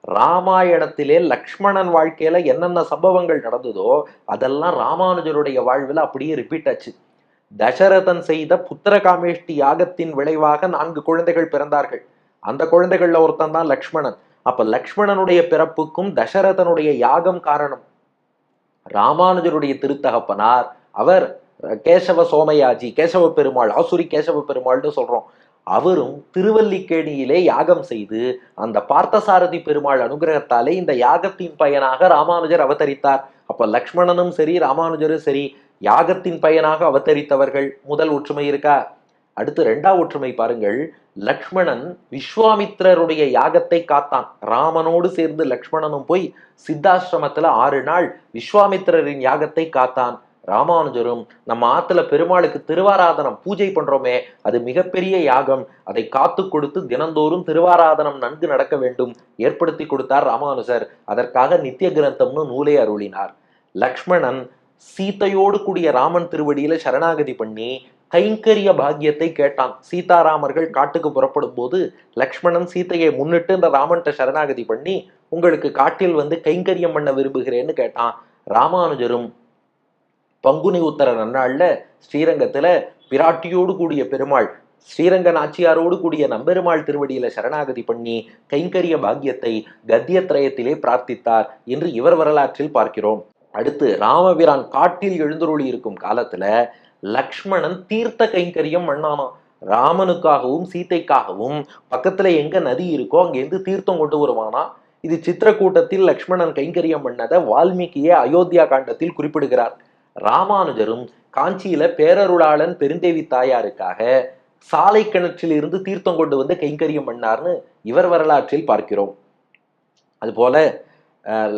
ராமாயணத்திலே லக்ஷ்மணன் வாழ்க்கையில என்னென்ன சம்பவங்கள் நடந்ததோ அதெல்லாம் ராமானுஜருடைய வாழ்வில் அப்படியே ரிப்பீட் ஆச்சு. தசரதன் செய்த புத்திர காமேஷ்டி யாகத்தின் விளைவாக 4 குழந்தைகள் பிறந்தார்கள். அந்த குழந்தைகள்ல ஒருத்தன் தான் லக்ஷ்மணன். அப்ப லக்ஷ்மணனுடைய பிறப்புக்கும் தசரதனுடைய யாகம் காரணம். ராமானுஜருடைய திருத்தகப்பனார் அவர் கேசவ சோமயாஜி, கேசவ பெருமாள், ஆசுரி கேசவ பெருமாள்னு சொல்றோம். அவரும் திருவல்லிக்கேணியிலே யாகம் செய்து அந்த பார்த்தசாரதி பெருமாள் அனுகிரகத்தாலே இந்த யாகத்தின் பயனாக ராமானுஜர் அவதரித்தார். அப்ப லக்ஷ்மணனும் சரி ராமானுஜரும் சரி யாகத்தின் பயனாக அவதரித்தவர்கள். முதல் ஒற்றுமை இருக்கா? அடுத்து 2வது ஒற்றுமை பாருங்கள். லக்ஷ்மணன் விஸ்வாமித்திரருடைய யாகத்தை காத்தான். ராமனோடு சேர்ந்து லக்ஷ்மணனும் போய் சித்தாசிரமத்துல 6 நாள் விஸ்வாமித்திரரின் யாகத்தை காத்தான். ராமானுஜரும் நம்ம ஆத்துல பெருமாளுக்கு திருவாராதனம் பூஜை பண்றோமே, அது மிகப்பெரிய யாகம், அதை காத்து கொடுத்து தினந்தோறும் திருவாராதனம் நன்கு நடக்க வேண்டும் ஏற்படுத்தி கொடுத்தார் ராமானுஜர். அதற்காக நித்திய கிரந்தம்னு நூலை அருளினார். லக்ஷ்மணன் சீதையோடு கூடிய ராமன் திருவடியில சரணாகதி பண்ணி கைங்கரிய பாக்கியத்தை கேட்டான். சீதாராமர்கள் காட்டுக்கு புறப்படும் போது லக்ஷ்மணன் சீதையை முன்னிட்டு இந்த ராமன்ட்ட சரணாகதி பண்ணி உங்களுக்கு காட்டில் வந்து கைங்கரியம் பண்ண விரும்புகிறேன்னு கேட்டான். ராமானுஜரும் பங்குனி உத்தர நன்னாள்ல ஸ்ரீரங்கத்துல பிராட்டியோடு கூடிய பெருமாள், ஸ்ரீரங்க நாச்சியாரோடு கூடிய நம்பெருமாள் திருவடியில சரணாகதி பண்ணி கைங்கரிய பாக்கியத்தை கத்தியத்ரயத்திலே பிரார்த்தித்தார் என்று இவர் வரலாற்றில் பார்க்கிறோம். அடுத்து ராமபிரான் காட்டில் எழுந்தருளி இருக்கும் காலத்துல லக்ஷ்மணன் தீர்த்த கைங்கரியம் பண்ணானாம். ராமனுக்காகவும் சீதைக்காகவும் பக்கத்துல எங்க நதி இருக்கோ அங்கேருந்து தீர்த்தம் கொண்டு வருவானா. இது சித்திரக்கூட்டத்தில் லக்ஷ்மணன் கைங்கரியம் பண்ணதை வால்மீகியே அயோத்தியா காண்டத்தில் குறிப்பிடுகிறார். ராமானுஜரும் காஞ்சியில பேரருளாளன் பெருந்தேவி தாயாருக்காக சாலை கிணற்றில் இருந்து தீர்த்தம் கொண்டு வந்து கைங்கரியம் பண்ணார்னு இவர் வரலாற்றில் பார்க்கிறோம். அதுபோல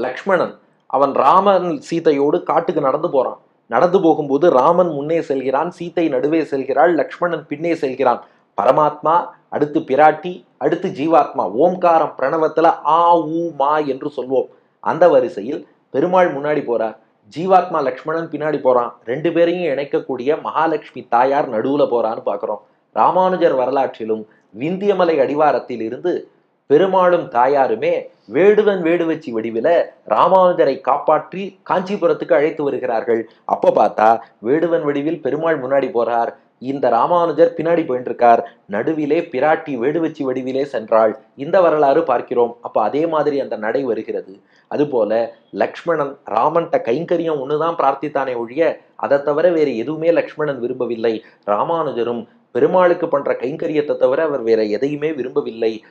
லக்ஷ்மணன் அவன் ராமன் சீதையோடு காட்டுக்கு நடந்து போறான். நடந்து போகும்போது ராமன் முன்னே செல்கிறான், சீதை நடுவே செல்கிறாள், லக்ஷ்மணன் பின்னே செல்கிறான். பரமாத்மா, அடுத்து பிராட்டி, அடுத்து ஜீவாத்மா. ஓம்காரம் பிரணவத்துல ஆ ஊ மா என்று சொல்வோம். அந்த வரிசையில் பெருமாள் முன்னாடி போறார், ஜீவாத்மா லக்ஷ்மணன் பின்னாடி போறான். 2 பேரையும் இணைக்கக்கூடிய மகாலட்சுமி தாயார் நடுவுல போறான்னு பாக்குறோம். ராமானுஜர் வரலாற்றிலும் விந்தியமலை அடிவாரத்தில் இருந்து பெருமாளும் தாயாருமே வேடுவன் வேடுவச்சி வடிவில ராமானுஜரை காப்பாற்றி காஞ்சிபுரத்துக்கு அழைத்து வருகிறார்கள். அப்ப பார்த்தா வேடுவன் வடிவில் பெருமாள் முன்னாடி போறார், இந்த ராமானுஜர் பின்னாடி போயிட்டு இருக்கார். நடுவிலே பிராட்டி வேடுவச்சி வடிவிலே சென்றாள். இந்த வரலாறு பார்க்கிறோம். அப்ப அதே மாதிரி அந்த நடை வருகிறது. அதுபோல லக்ஷ்மணன் ராமன்ட்ட கைங்கரியம் ஒண்ணுதான் பிரார்த்தித்தானே ஒழிய அதை தவிர வேற எதுவுமே லக்ஷ்மணன் விரும்பவில்லை. ராமானுஜரும் பெருமாளுக்கு பண்ற கைங்கரியத்தை தவிர அவர் வேற எதையுமே விரும்பவில்லை.